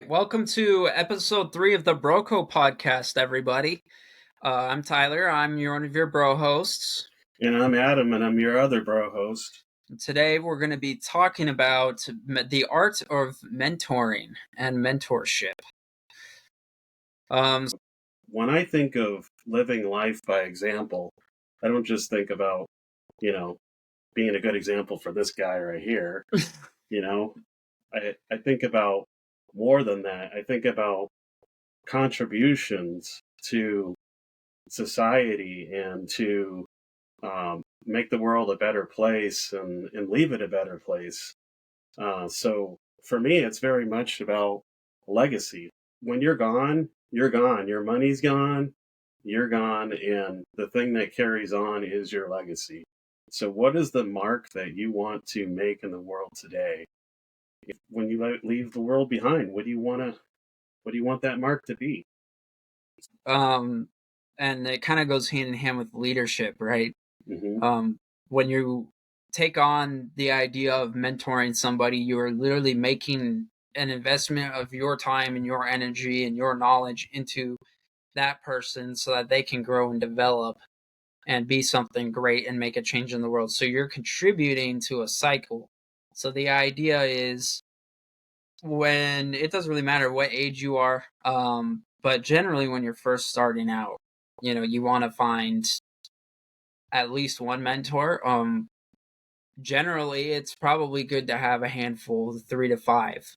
Welcome to episode 3 of the BroCo Podcast, everybody. I'm Tyler. I'm one of your bro hosts. And I'm Adam, and I'm your other bro host. Today, we're going to be talking about the art of mentoring and mentorship. When I think of living life by example, I don't just think about, being a good example for this guy right here. I think about more than that. I think about contributions to society and to make the world a better place and leave it a better place. So for me, it's very much about legacy. When you're gone, you're gone. Your money's gone, you're gone. And the thing that carries on is your legacy. So, what is the mark that you want to make in the world today? When you leave the world behind, what do you want that mark to be? And it kind of goes hand in hand with leadership, right? Mm-hmm. When you take on the idea of mentoring somebody, you are literally making an investment of your time and your energy and your knowledge into that person so that they can grow and develop and be something great and make a change in the world. So you're contributing to a cycle. So the idea is, when it doesn't really matter what age you are, but generally when you're first starting out, you want to find at least one mentor. Generally it's probably good to have a handful, 3 to 5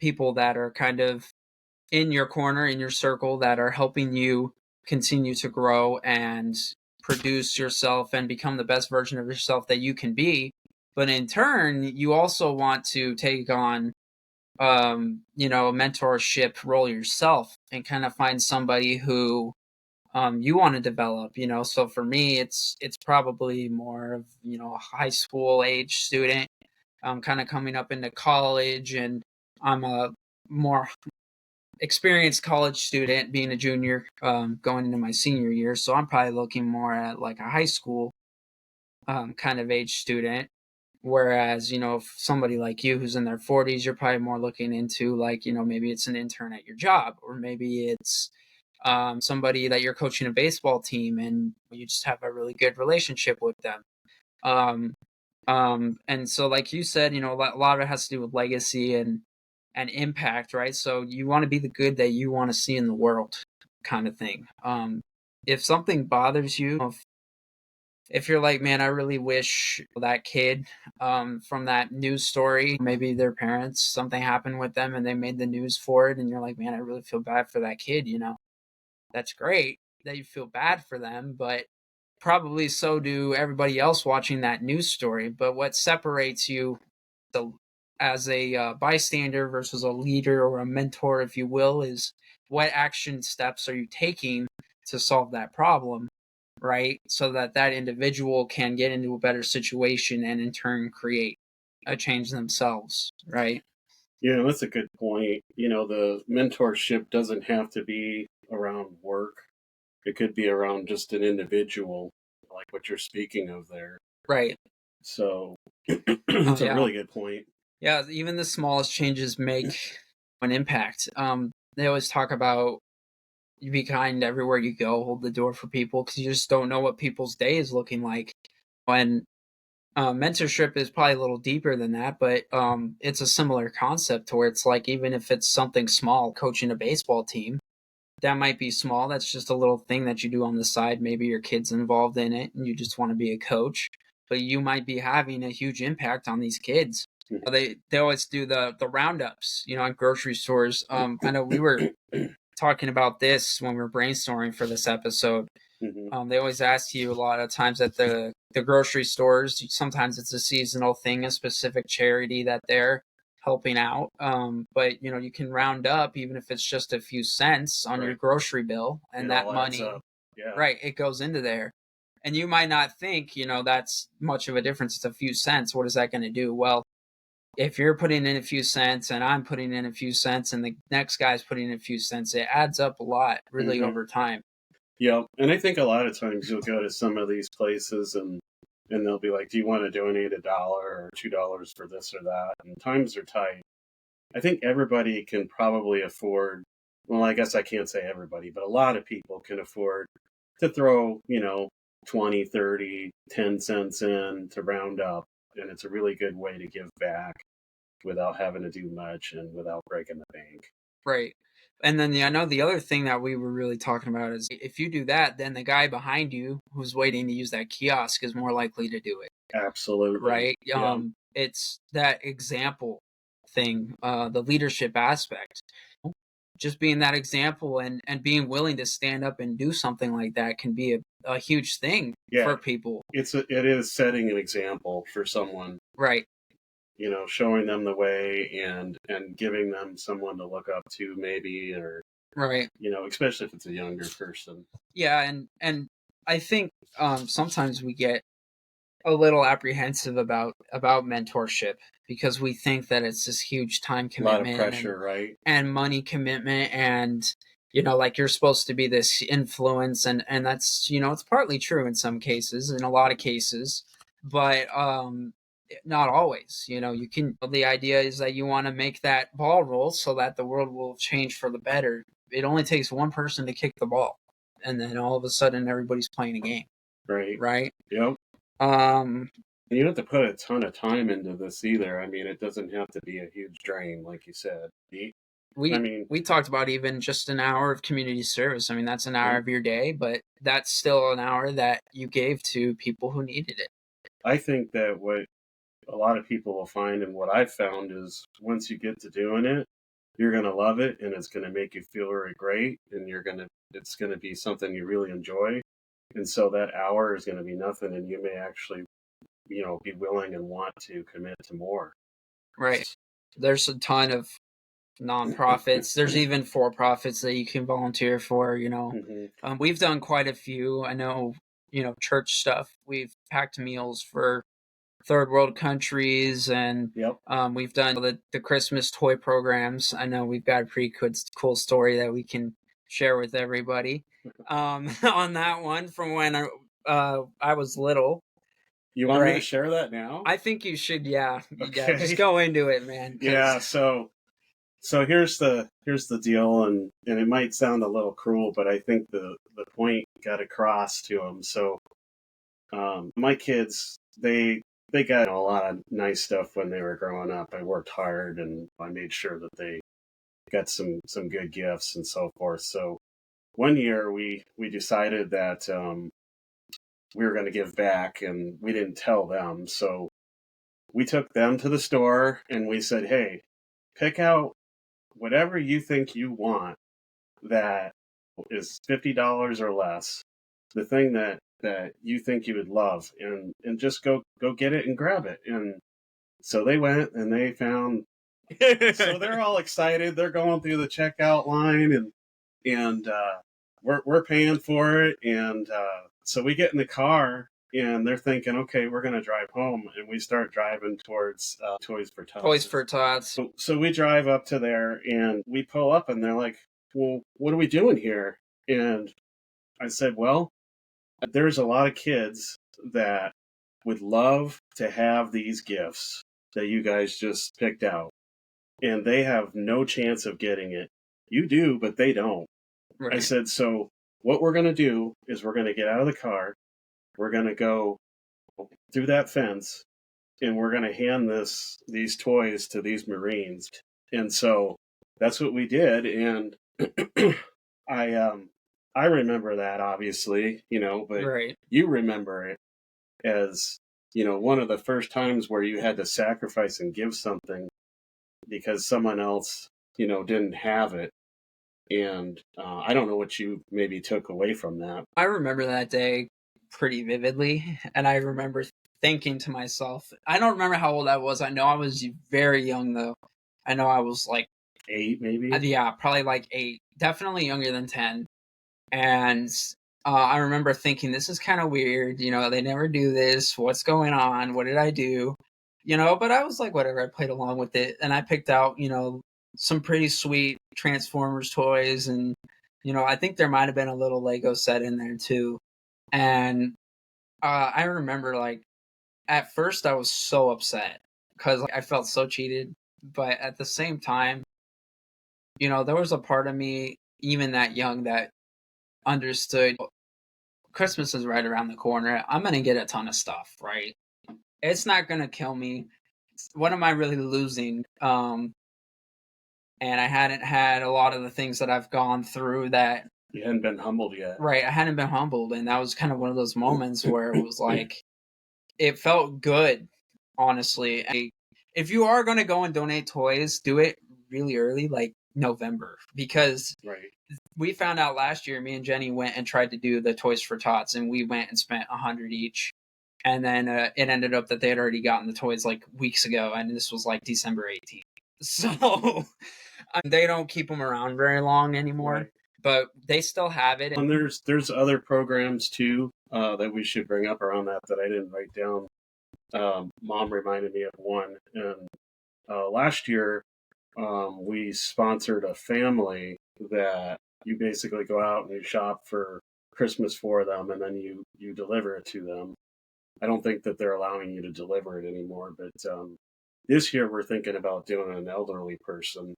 people that are kind of in your corner, in your circle, that are helping you continue to grow and produce yourself and become the best version of yourself that you can be. But in turn, you also want to take on, a mentorship role yourself and kind of find somebody who you want to develop. So for me, it's probably more of, a high school age student. I'm kind of coming up into college, and I'm a more experienced college student, being a junior, going into my senior year. So I'm probably looking more at like a high school kind of age student. Whereas, if somebody like you who's in their 40s, you're probably more looking into, like, maybe it's an intern at your job, or maybe it's somebody that you're coaching a baseball team and you just have a really good relationship with them. And so, like you said, a lot of it has to do with legacy and impact, right? So you want to be the good that you want to see in the world, kind of thing. If something bothers you, if you're like, man, I really wish that kid from that news story, maybe their parents, something happened with them and they made the news for it, and you're like, man, I really feel bad for that kid, that's great that you feel bad for them, but probably so do everybody else watching that news story. But what separates you as a bystander versus a leader or a mentor, if you will, is what action steps are you taking to solve that problem, right? So that that individual can get into a better situation and in turn create a change themselves, right? That's a good point. The mentorship doesn't have to be around work. It could be around just an individual, like what you're speaking of there. Right. So it's a really good point. Yeah, even the smallest changes make an impact. They always talk about, you be kind everywhere you go, hold the door for people, because you just don't know what people's day is looking like. And mentorship is probably a little deeper than that, but it's a similar concept to where it's like, even if it's something small, coaching a baseball team, that might be small. That's just a little thing that you do on the side. Maybe your kid's involved in it and you just want to be a coach, but you might be having a huge impact on these kids. They always do the roundups, at grocery stores. I know we were talking about this when we were brainstorming for this episode. They always ask you a lot of times at the grocery stores. Sometimes it's a seasonal thing, a specific charity that they're helping out. But you can round up, even if it's just a few cents on your grocery bill, and that money, right, it goes into there. And you might not think, that's much of a difference. It's a few cents. What is that going to do? Well, if you're putting in a few cents and I'm putting in a few cents and the next guy's putting in a few cents, it adds up a lot, really, over time. Yeah, and I think a lot of times you'll go to some of these places and they'll be like, "Do you want to donate $1 or $2 for this or that?" And times are tight. I think everybody can probably afford, well, I guess I can't say everybody, but a lot of people can afford to throw, 20, 30, 10 cents in to round up. And it's a really good way to give back without having to do much and without breaking the bank. Right. And then I know the other thing that we were really talking about is if you do that, then the guy behind you who's waiting to use that kiosk is more likely to do it. Absolutely. Right. Yeah. It's that example thing, the leadership aspect. Just being that example and being willing to stand up and do something like that can be a huge thing Yeah. for people. It is setting an example for someone, Right. showing them the way and giving them someone to look up to maybe, or, Right. especially if it's a younger person. Yeah, and I think sometimes we get a little apprehensive about mentorship because we think that it's this huge time A lot of commitment pressure, right? and money commitment, and like you're supposed to be this influence, and that's it's partly true in some cases, in a lot of cases, but not always. You can, the idea is that you want to make that ball roll so that the world will change for the better. It only takes one person to kick the ball, and then all of a sudden everybody's playing a game, Right. right? Yep. um You don't have to put a ton of time into this either. I mean, it doesn't have to be a huge drain, like you said. I we mean, we talked about even just an hour of community service. I mean, that's an hour yeah, of your day, but that's still an hour that you gave to people who needed it. I think that what a lot of people will find, and what I've found, is once you get to doing it, you're going to love it, and it's going to make you feel really great, and it's going to be something you really enjoy. And so that hour is going to be nothing, and you may actually, be willing and want to commit to more. Right. There's a ton of nonprofits. There's even for profits that you can volunteer for. Hmm. We've done quite a few. I know, church stuff. We've packed meals for third world countries, and Yep. we've done the Christmas toy programs. I know we've got a pretty cool story that we can share with everybody on that one from when I was little. You want me to Right. share that now? I think you should. Yeah, yeah. Just Okay. go into it, man. Yeah. So here's the deal, and it might sound a little cruel, but I think the point got across to them. So my kids, they got a lot of nice stuff when they were growing up. I worked hard, and I made sure that they got some good gifts and so forth. So one year we decided that we were going to give back, and we didn't tell them. So we took them to the store, and we said, hey, pick out whatever you think you want that is $50 or less, the thing that you think you would love, and just go get it and grab it. And so they went and they found, so they're all excited, they're going through the checkout line, and we're paying for it, and so we get in the car, and they're thinking, okay, we're going to drive home, and we start driving towards Toys for Tots. Toys for Tots. So we drive up to there, and we pull up, and they're like, well, what are we doing here? And I said, well, there's a lot of kids that would love to have these gifts that you guys just picked out, and they have no chance of getting it. You do, but they don't. Right. I said, so what we're going to do is we're going to get out of the car, we're going to go through that fence, and we're going to hand these toys to these Marines. And so that's what we did. And I remember that, obviously, but Right. you remember it as, one of the first times where you had to sacrifice and give something because someone else, didn't have it. And I don't know what you maybe took away from that. I remember that day pretty vividly, and I remember thinking to myself, I don't remember how old I was. I know I was very young, though. I know I was like 8, maybe? yeah, probably like 8, definitely younger than 10. And I remember thinking, this is kind of weird. They never do this. What's going on? What did I do? But I was like, whatever. I played along with it, and I picked out, some pretty sweet Transformers toys, and I think there might have been a little Lego set in there too. And I remember, like, at first I was so upset because I felt so cheated. But at the same time, there was a part of me, even that young, that understood Christmas is right around the corner. I'm going to get a ton of stuff, right? It's not going to kill me. What am I really losing? And I hadn't had a lot of the things that I've gone through that. You hadn't been humbled yet. Right. I hadn't been humbled. And that was kind of one of those moments where it was like, it felt good, honestly. If you are going to go and donate toys, do it really early, like November, because we found out last year, me and Jenny went and tried to do the Toys for Tots, and we went and spent $100 each. And then it ended up that they had already gotten the toys like weeks ago, and this was like December 18th. So they don't keep them around very long anymore, but they still have it. And there's other programs too that we should bring up around that I didn't write down. Mom reminded me of one, and last year we sponsored a family that you basically go out and you shop for Christmas for them, and then you deliver it to them. I don't think that they're allowing you to deliver it anymore, but this year we're thinking about doing an elderly person.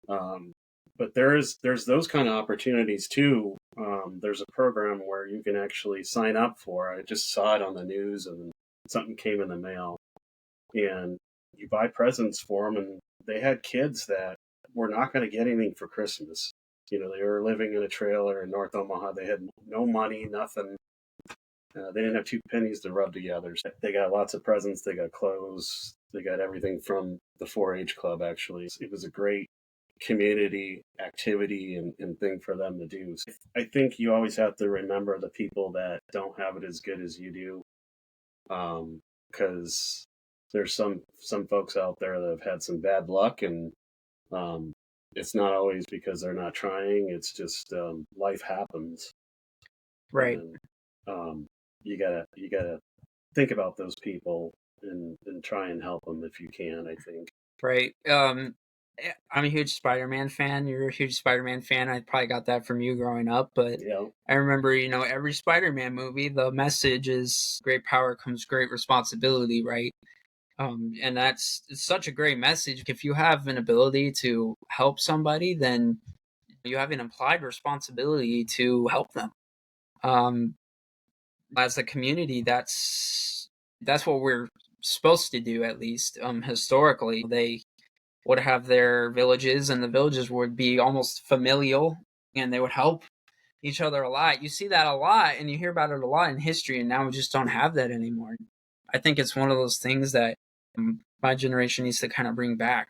But there's those kind of opportunities too. There's a program where you can actually sign up for. I just saw it on the news, and something came in the mail, and you buy presents for them. And they had kids that were not going to get anything for Christmas. They were living in a trailer in North Omaha. They had no money, nothing. They didn't have 2 pennies to rub together. So they got lots of presents. They got clothes. They got everything from the 4-H club, actually. It was a great community activity and thing for them to do. So I think you always have to remember the people that don't have it as good as you do, because there's some folks out there that have had some bad luck, and it's not always because they're not trying. It's just life happens, right? And, you gotta think about those people and try and help them if you can, I think. Right. I'm a huge Spider-Man fan. You're a huge Spider-Man fan. I probably got that from you growing up, but I remember, every Spider-Man movie, the message is great power comes great responsibility, right? And it's such a great message. If you have an ability to help somebody, then you have an implied responsibility to help them. As a community, that's what we're supposed to do, at least historically. They would have their villages, and the villages would be almost familial, and they would help each other a lot. You see that a lot, and you hear about it a lot in history, and now we just don't have that anymore. I think it's one of those things that my generation needs to kind of bring back,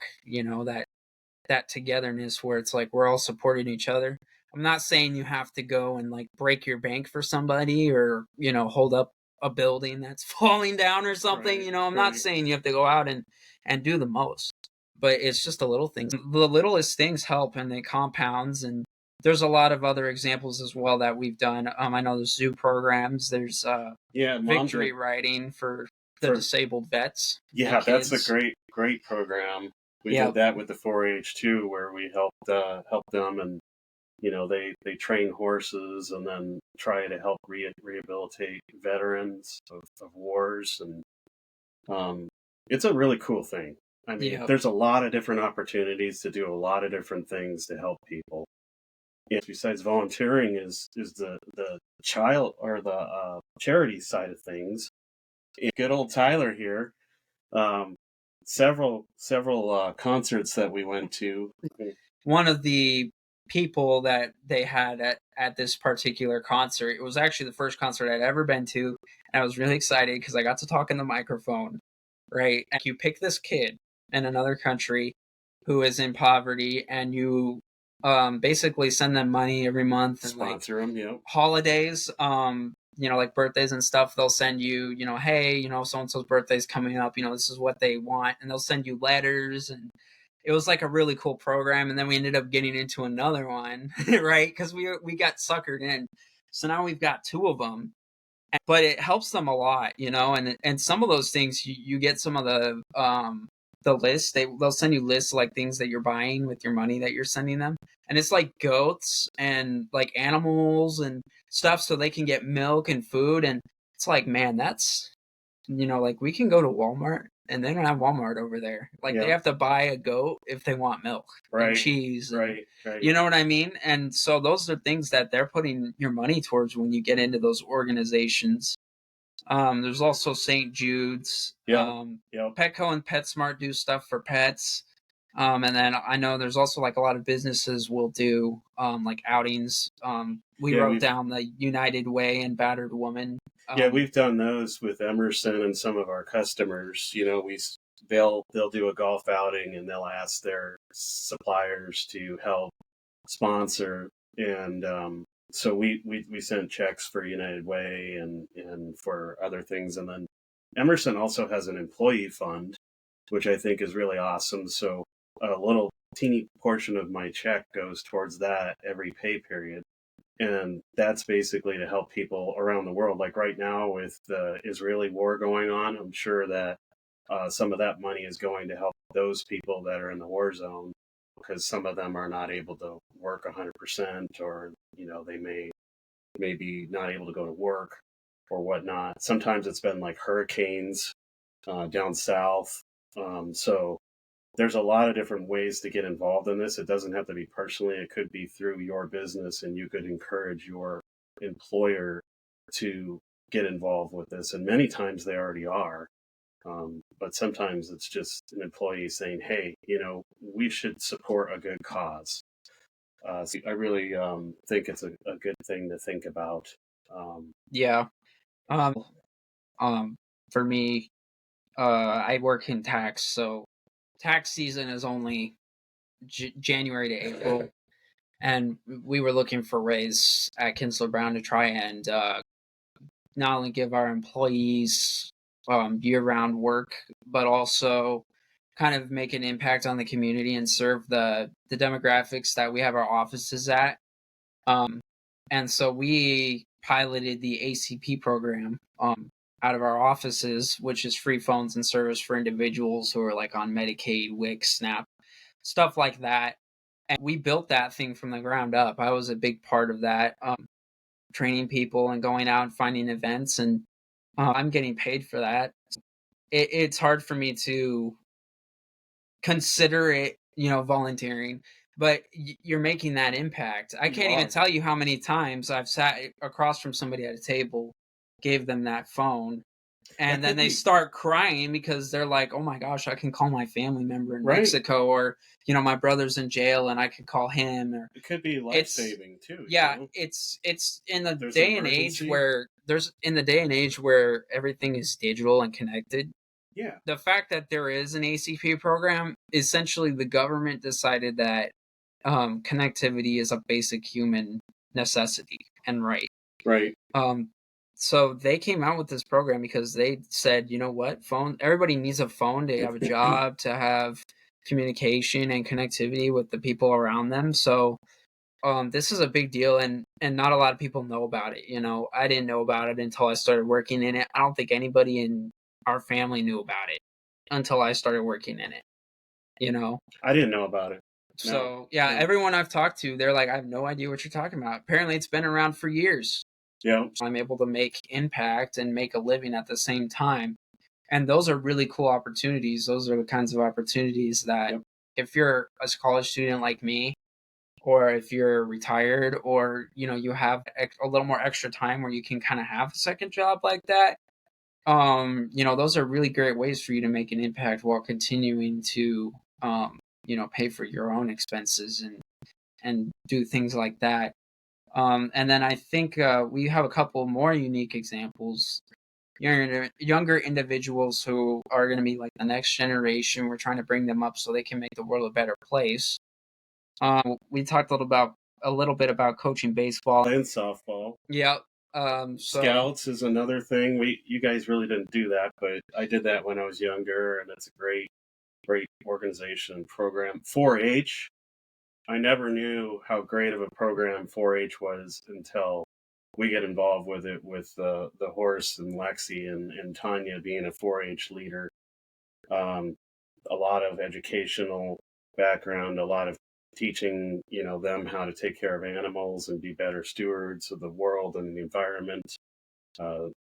that togetherness where it's like we're all supporting each other. I'm not saying you have to go and like break your bank for somebody, or hold up a building that's falling down or something. I'm not saying you have to go out and do the most, but it's just the little things. The littlest things help, and it compounds. And there's a lot of other examples as well that we've done. I know there's zoo programs. There's victory riding for the disabled vets. Yeah, that's a great program. We did that with the 4-H too, where we helped them, and they train horses and then try to help rehabilitate veterans of wars, and it's a really cool thing. I mean, there's a lot of different opportunities to do a lot of different things to help people. And besides volunteering is the child or the charity side of things. And good old Tyler here. Several concerts that we went to. One of the people that they had at this particular concert, it was actually the first concert I'd ever been to, and I was really excited because I got to talk in the microphone, right? And you pick this kid in another country who is in poverty, and you basically send them money every month, and sponsor them, holidays, like birthdays and stuff. They'll send you, hey, so-and-so's birthday's coming up, this is what they want, and they'll send you letters. And it was like a really cool program. And then we ended up getting into another one, right? Because we got suckered in. So now we've got 2 of them, but it helps them a lot, and some of those things you get some of the list. They'll send you lists like things that you're buying with your money that you're sending them, and it's like goats and like animals and stuff, so they can get milk and food. And it's like, man, that's like we can go to Walmart and they don't have Walmart over there. Like, they Yeah. have to buy a goat if they want milk and Right. cheese and, Right. you know what I mean? And so those are things that they're putting your money towards when you get into those organizations. There's also St. Jude's. Yep. Yep. Petco and PetSmart do stuff for pets. And then I know there's also like a lot of businesses will do like outings. We Yeah, wrote down the United Way and Battered Woman. we've done those with Emerson and some of our customers. They'll do a golf outing and they'll ask their suppliers to help sponsor, and so we sent checks for United Way and for other things, and then Emerson also has an employee fund, which I think is really awesome. So a little teeny portion of my check goes towards that every pay period. And that's basically to help people around the world. Like right now with the Israeli war going on, I'm sure that some of that money is going to help those people that are in the war zone, because some of them are not able to work 100%, or they may be not able to go to work or whatnot. Sometimes it's been like hurricanes down south. So there's a lot of different ways to get involved in this. It doesn't have to be personally. It could be through your business, and you could encourage your employer to get involved with this. And many times they already are. But sometimes it's just an employee saying, hey, we should support a good cause. So I really think it's a good thing to think about. Yeah. Um, for me, I work in tax, so tax season is only January to April, and we were looking for raise at Kinsler Brown to try and not only give our employees year-round work, but also kind of make an impact on the community and serve the demographics that we have our offices at. And so we piloted the ACP program out of our offices, which is free phones and service for individuals who are like on Medicaid, WIC, SNAP, stuff like that. And we built that thing from the ground up. I was a big part of that, training people and going out and finding events, and I'm getting paid for that. It's hard for me to consider it, volunteering, but you're making that impact. I can't even tell you how many times I've sat across from somebody at a table, gave them that phone, and then they start crying because they're like, oh my gosh, I can call my family member in Mexico, or my brother's in jail and I could call him. Or it could be life-saving too. Yeah, it's in the day and age where everything is digital and connected. Yeah. The fact that there is an ACP program, essentially the government decided that connectivity is a basic human necessity and right. Right. So they came out with this program because they said, you know what, everybody needs a phone to have a job, to have communication and connectivity with the people around them. So this is a big deal, and not a lot of people know about it. I didn't know about it until I started working in it. I don't think anybody in our family knew about it until I started working in it. I didn't know about it. So yeah, everyone I've talked to, they're like, I have no idea what you're talking about. Apparently it's been around for years. Yeah. I'm able to make impact and make a living at the same time. And those are really cool opportunities. Those are the kinds of opportunities that if you're a college student like me, or if you're retired, or you have a little more extra time where you can kind of have a second job like that, those are really great ways for you to make an impact while continuing to pay for your own expenses and do things like that. And then I think we have a couple more unique examples. Younger individuals who are going to be like the next generation. We're trying to bring them up so they can make the world a better place. We talked a little bit about coaching baseball and softball. Yep. Scouts is another thing. You guys really didn't do that, but I did that when I was younger, and it's a great organization and program. 4-H. I never knew how great of a program 4-H was until we get involved with it, with the horse and Lexi and Tanya being a 4-H leader. A lot of educational background, a lot of teaching, them how to take care of animals and be better stewards of the world and the environment.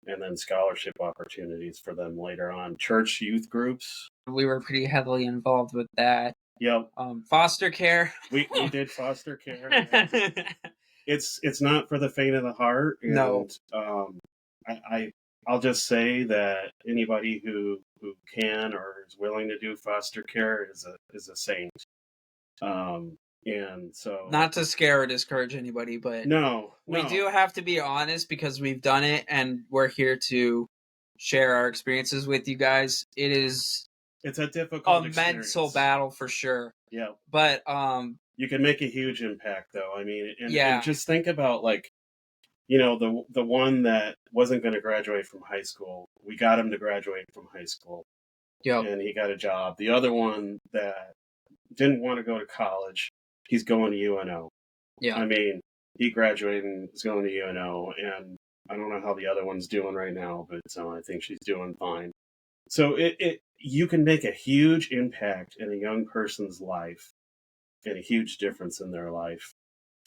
and then scholarship opportunities for them later on. Church youth groups. We were pretty heavily involved with that. Yep. Foster care. We did foster care. It's not for the faint of the heart. And, no. I'll just say that anybody who can or is willing to do foster care is a saint. And so, not to scare or discourage anybody, but we do have to be honest because we've done it and we're here to share our experiences with you guys. It's a difficult mental battle for sure. Yeah. But you can make a huge impact though. I mean, and just think about like, the one that wasn't going to graduate from high school, we got him to graduate from high school. Yep. And he got a job. The other one that didn't want to go to college, he's going to UNO. Yeah. I mean, he graduated and is going to UNO, and I don't know how the other one's doing right now, but I think she's doing fine. So you can make a huge impact in a young person's life and a huge difference in their life.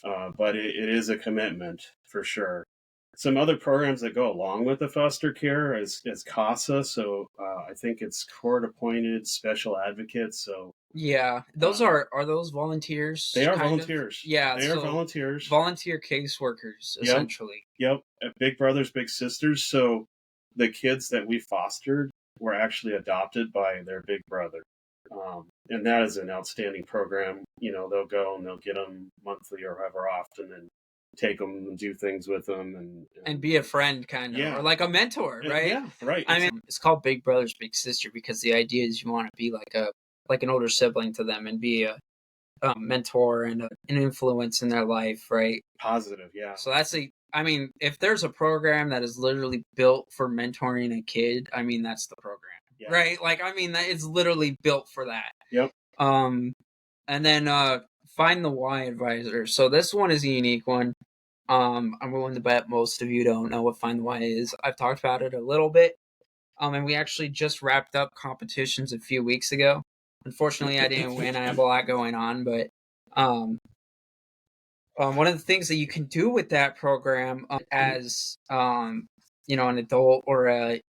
But it is a commitment for sure. Some other programs that go along with the foster care is CASA. So I think it's court-appointed special advocates. So yeah, those are those volunteers? They are volunteers. Yeah, they are volunteers. Volunteer caseworkers, essentially. Yep. Big brothers, big sisters. So the kids that we fostered were actually adopted by their big brother. And that is an outstanding program. They'll go and they'll get them monthly or however often and take them and do things with them and be a friend, kind of, or like a mentor, right? Yeah, right. I mean, it's called Big Brothers Big Sister because the idea is you want to be like an older sibling to them and be a mentor and an influence in their life, right? Positive, yeah. So if there's a program that is literally built for mentoring a kid, that's the program, right? It's literally built for that. Yep. And then find the why advisor. So this one is a unique one. I'm willing to bet most of you don't know what Find the Why is. I've talked about it a little bit. And we actually just wrapped up competitions a few weeks ago. Unfortunately, I didn't win. I have a lot going on, but one of the things that you can do with that program as an adult or a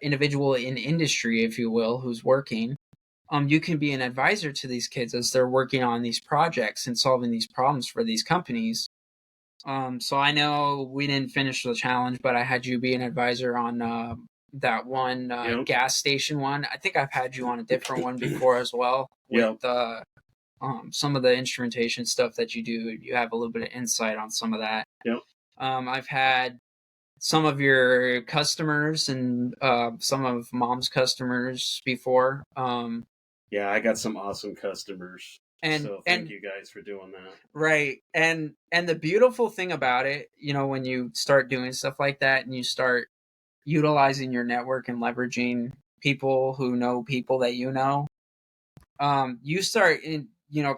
individual in industry, if you will, who's working, you can be an advisor to these kids as they're working on these projects and solving these problems for these companies. So I know we didn't finish the challenge, but I had you be an advisor on that one gas station one. I think I've had you on a different one before as well with some of the instrumentation stuff that you do. You have a little bit of insight on some of that. Yep. I've had some of your customers and some of Mom's customers before. Yeah, I got some awesome customers. So thank you guys for doing that. Right. And the beautiful thing about it, when you start doing stuff like that and you start utilizing your network and leveraging people who know people that you start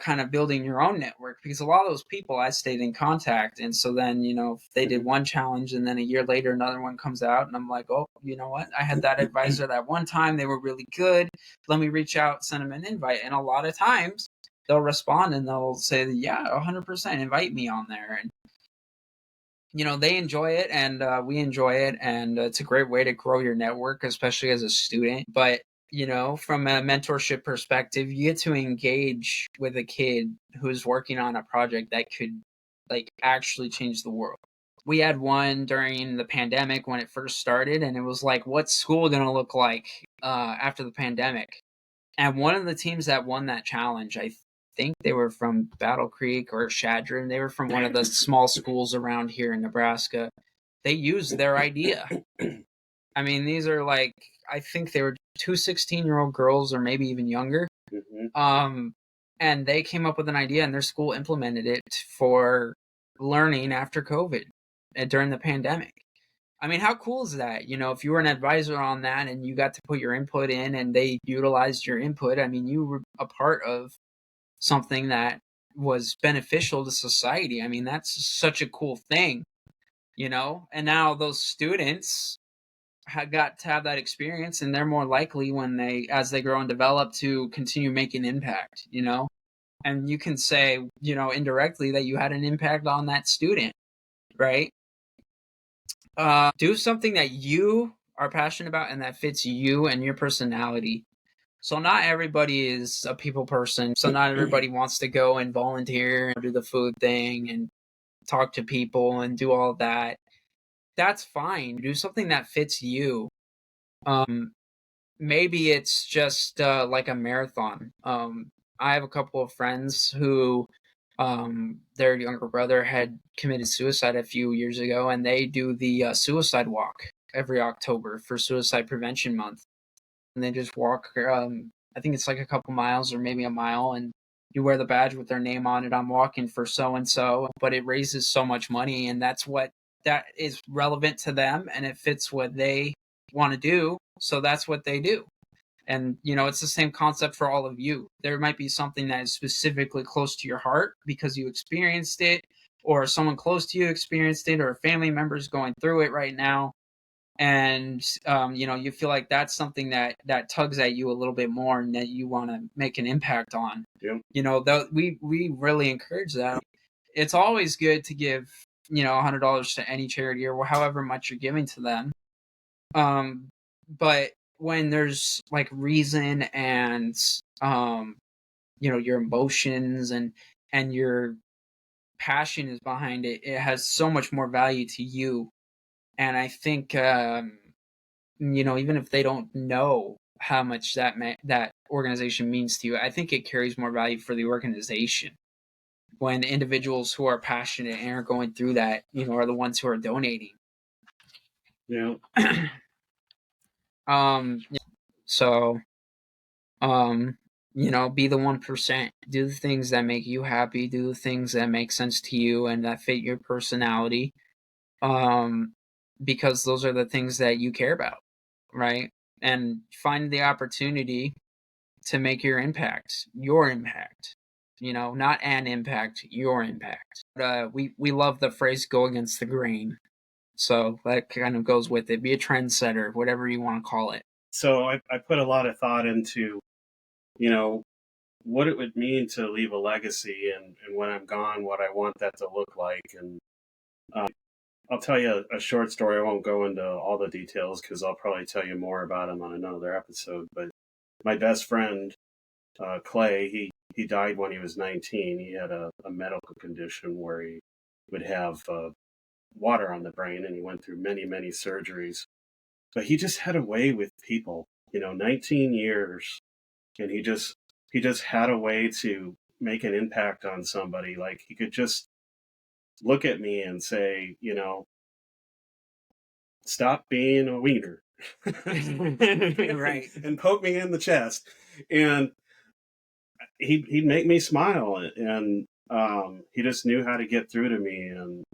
kind of building your own network, because a lot of those people I stayed in contact. And so then, if they did one challenge and then a year later another one comes out and I'm like, oh, you know what? I had that advisor that one time. They were really good. Let me reach out, send them an invite. And a lot of times they'll respond and they'll say, yeah, 100% invite me on there. And, they enjoy it and we enjoy it. And it's a great way to grow your network, especially as a student. But from a mentorship perspective, you get to engage with a kid who's working on a project that could actually change the world. We had one during the pandemic when it first started, and it was like, what's school going to look like after the pandemic? And one of the teams that won that challenge, I think they were from Battle Creek or Shadron. They were from one of the small schools around here in Nebraska. They used their idea. These are I think they were 2 16-year-old girls or maybe even younger. Mm-hmm. And they came up with an idea and their school implemented it for learning after COVID and during the pandemic. How cool is that? If you were an advisor on that and you got to put your input in and they utilized your input, you were a part of something that was beneficial to society. That's such a cool thing, and now those students got to have that experience, and they're more likely as they grow and develop to continue making impact, and you can say, indirectly that you had an impact on that student, right? Do something that you are passionate about and that fits you and your personality. So not everybody is a people person. So not everybody wants to go and volunteer and do the food thing and talk to people and do all that. That's fine. Do something that fits you. Um, Maybe it's just like a marathon. I have a couple of friends who their younger brother had committed suicide a few years ago, and they do the suicide walk every October for Suicide Prevention Month. And they just walk, I think it's like a couple miles or maybe a mile, and you wear the badge with their name on it. I'm walking for so and so, but it raises so much money, and that is relevant to them, and it fits what they want to do. So that's what they do. And, it's the same concept for all of you. There might be something that is specifically close to your heart because you experienced it, or someone close to you experienced it, or a family member is going through it right now. And, you feel like that's something that tugs at you a little bit more and that you want to make an impact on. Yeah. We really encourage that. It's always good to give, $100 to any charity or however much you're giving to them. But when there's like reason and your emotions and your passion is behind it, it has so much more value to you. And I think even if they don't know how much that organization means to you, I think it carries more value for the organization when individuals who are passionate and are going through that, are the ones who are donating. Yeah. So, be the 1%. Do the things that make you happy. Do the things that make sense to you and that fit your personality. Because those are the things that you care about, right? And find the opportunity to make your impact, not an impact, your impact. We love the phrase "go against the grain," so that kind of goes with it. Be a trendsetter, whatever you want to call it. So I put a lot of thought into, what it would mean to leave a legacy, and when I'm gone, what I want that to look like. And I'll tell you a short story. I won't go into all the details because I'll probably tell you more about him on another episode. But my best friend, Clay, he died when he was 19. He had a medical condition where he would have water on the brain, and he went through many, many surgeries. But he just had a way with people, 19 years, and he just had a way to make an impact on somebody. Like he could just look at me and say, stop being a wiener. Right. And poke me in the chest. And he'd make me smile, and he just knew how to get through to me, and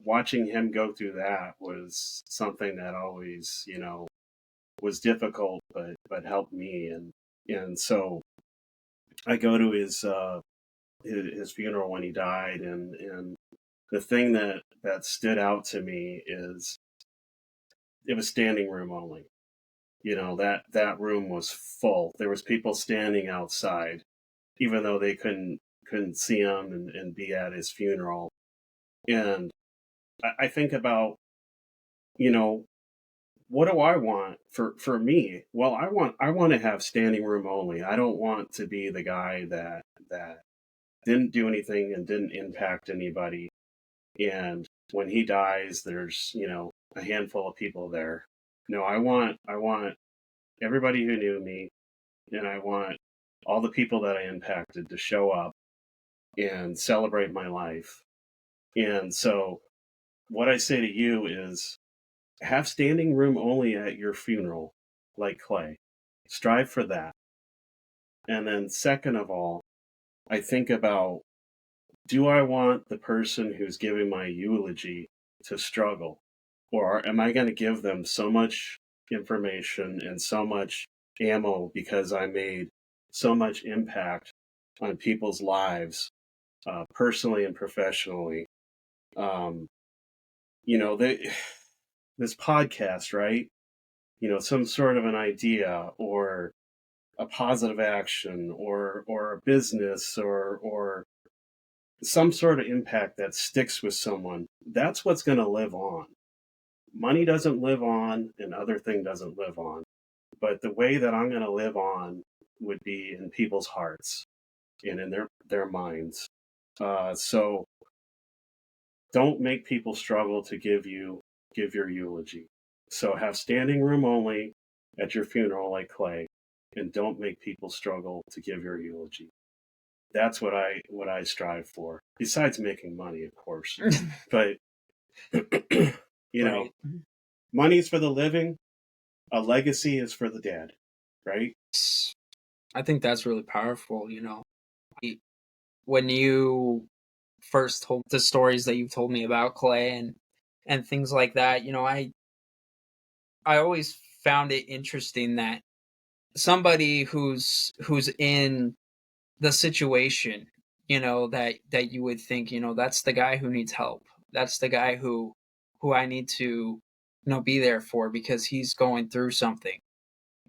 watching him go through that was something that always, was difficult, but helped me. And so I go to his funeral when he died, and the thing that stood out to me is it was standing room only. That room was full. There was people standing outside, even though they couldn't see him and be at his funeral. And I think about, what do I want for me? Well, I want to have standing room only. I don't want to be the guy that didn't do anything and didn't impact anybody. And when he dies, there's, a handful of people there. No, I want everybody who knew me, and I want all the people that I impacted to show up and celebrate my life. And so what I say to you is have standing room only at your funeral, like Clay. Strive for that. And then second of all, I think about, do I want the person who's giving my eulogy to struggle? Or am I going to give them so much information and so much ammo because I made so much impact on people's lives, personally and professionally? This podcast, right? Some sort of an idea or a positive action or a business or some sort of impact that sticks with someone. That's what's going to live on. money doesn't live on and other thing doesn't live on. But the way that I'm going to live on would be in people's hearts and in their minds. So don't make people struggle to give your eulogy. So have standing room only at your funeral like Clay, and don't make people struggle to give your eulogy. That's what I strive for. Besides making money, of course. But you know, Right. money's for the living, a legacy is for the dead, right? I think that's really powerful, when you first told the stories that you've told me about Clay and things like that, I always found it interesting that somebody who's in the situation, that you would think, that's the guy who needs help. That's the guy who I need to, be there for because he's going through something.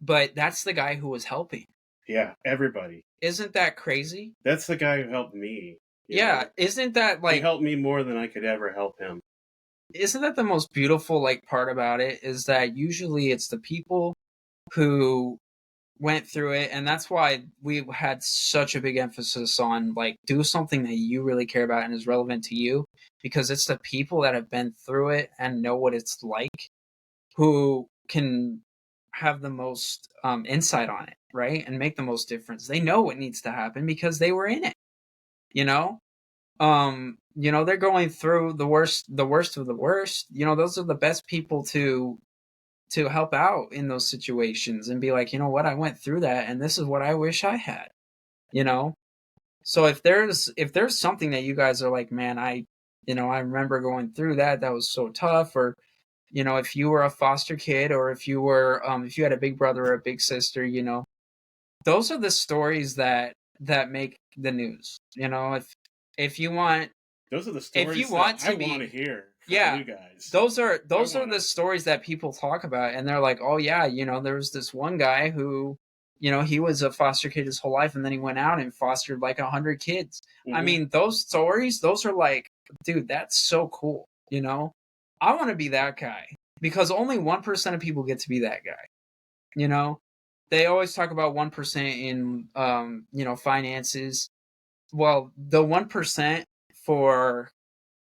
But that's the guy who was helping. Yeah, everybody. Isn't that crazy? That's the guy who helped me. Yeah, isn't that he helped me more than I could ever help him. Isn't that the most beautiful part about it, is that usually it's the people who went through it, and that's why we had such a big emphasis on do something that you really care about and is relevant to you, because it's the people that have been through it and know what it's like who can have the most insight on it, right? And make the most difference. They know what needs to happen because they were in it, you know? They're going through the worst of the worst. Those are the best people to help out in those situations and be like, you know what, I went through that and this is what I wish I had, you know? So if there's something that you guys are like, man, I remember going through that was so tough, or if you were a foster kid, or if you had a big brother or a big sister, those are the stories that make the news. If you want Those are the if you stories want that to I be want to hear from yeah, you guys. those are the stories that people talk about, and they're like, oh yeah, there was this one guy who, he was a foster kid his whole life, and then he went out and fostered like 100 kids. I mean, those stories, those are like, dude, that's so cool. I want to be that guy, because only 1% of people get to be that guy. They always talk about 1% in finances. Well, the 1% for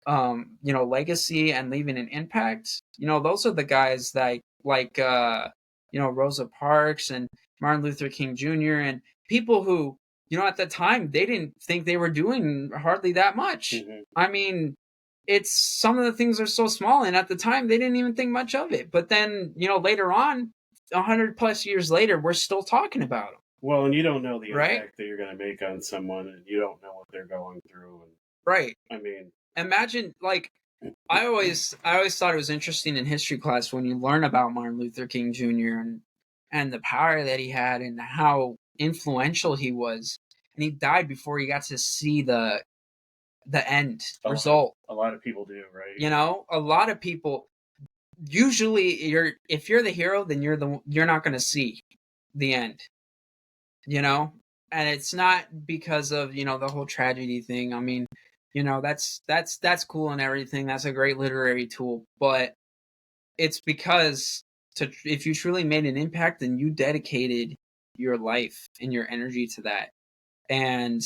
legacy and leaving an impact, those are the guys that Rosa Parks and Martin Luther King Jr. and people who, at the time, they didn't think they were doing hardly that much. I mean, it's some of the things are so small, and at the time they didn't even think much of it. But then, later on, 100 plus years later, we're still talking about them. Well, and you don't know the right? impact that you're going to make on someone, and you don't know what they're going through. And Right. I mean, imagine, I always thought it was interesting in history class when you learn about Martin Luther King Jr. and the power that he had and how influential he was. And he died before he got to see the end result. A lot of people do, right? A lot of people, usually if you're the hero, then you're not going to see the end. And it's not because of, the whole tragedy thing. I mean, that's cool and everything. That's a great literary tool, but it's because if you truly made an impact, then you dedicated your life and your energy to that. And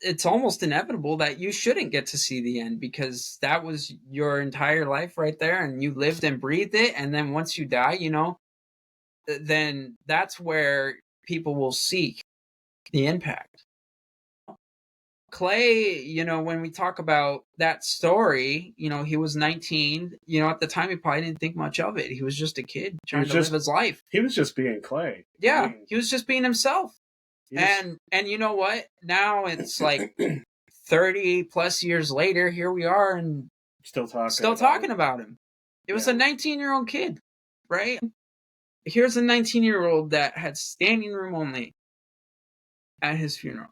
it's almost inevitable that you shouldn't get to see the end, because that was your entire life right there, and you lived and breathed it. And then once you die, then that's where people will seek the impact. Clay, when we talk about that story, he was 19. At the time, he probably didn't think much of it. He was just a kid trying to live his life. He was just being Clay. Yeah, he was just being himself. And you know what? Now it's like 30 plus years later, here we are, and still talking about him. It was a 19-year-old kid, right? Here's a 19-year-old that had standing room only at his funeral.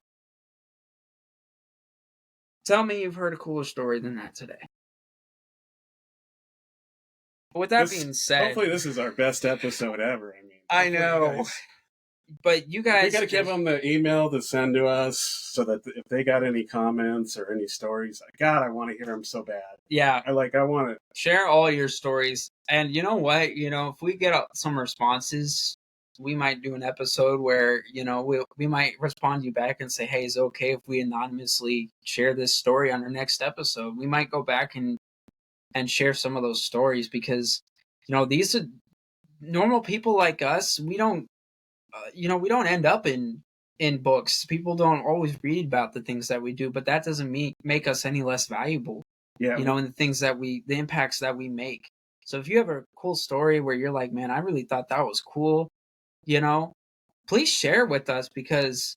Tell me you've heard a cooler story than that today. With that being said, hopefully this is our best episode ever. I know. but you guys, we got to give them the email to send to us so that if they got any comments or any stories, God, I want to hear them so bad. Yeah, I want to share all your stories. And you know what? If we get some responses, we might do an episode where we might respond to you back and say, hey, is it okay if we anonymously share this story on our next episode? We might go back and share some of those stories, because these are normal people like us. We don't we don't end up in books. People don't always read about the things that we do, but that doesn't make us any less valuable. Yeah. And the impacts that we make. So if you have a cool story where you're like, man, I really thought that was cool, please share with us, because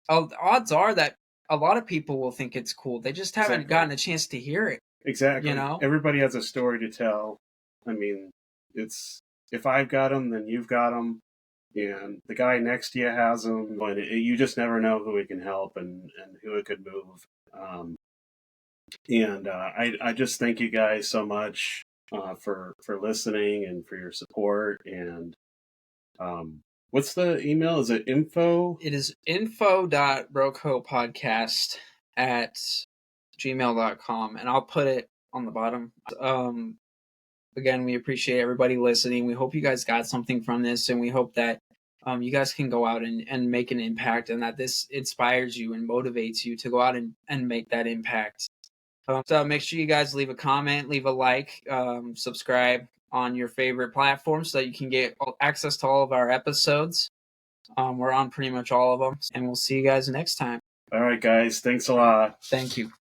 the odds are that a lot of people will think it's cool. They just haven't gotten a chance to hear it. Exactly. Everybody has a story to tell. I mean, it's, if I've got them, then you've got them, and the guy next to you has them. And you just never know who it can help and who it could move. I just thank you guys so much for listening and for your support. And what's the email? Is it info? It is info.brocopodcast@gmail.com, and I'll put it on the bottom. Again, we appreciate everybody listening. We hope you guys got something from this, and we hope that you guys can go out and make an impact, and that this inspires you and motivates you to go out and make that impact. So make sure you guys leave a comment, leave a like, subscribe on your favorite platform so that you can get access to all of our episodes. We're on pretty much all of them, and we'll see you guys next time. All right, guys. Thanks a lot. Thank you.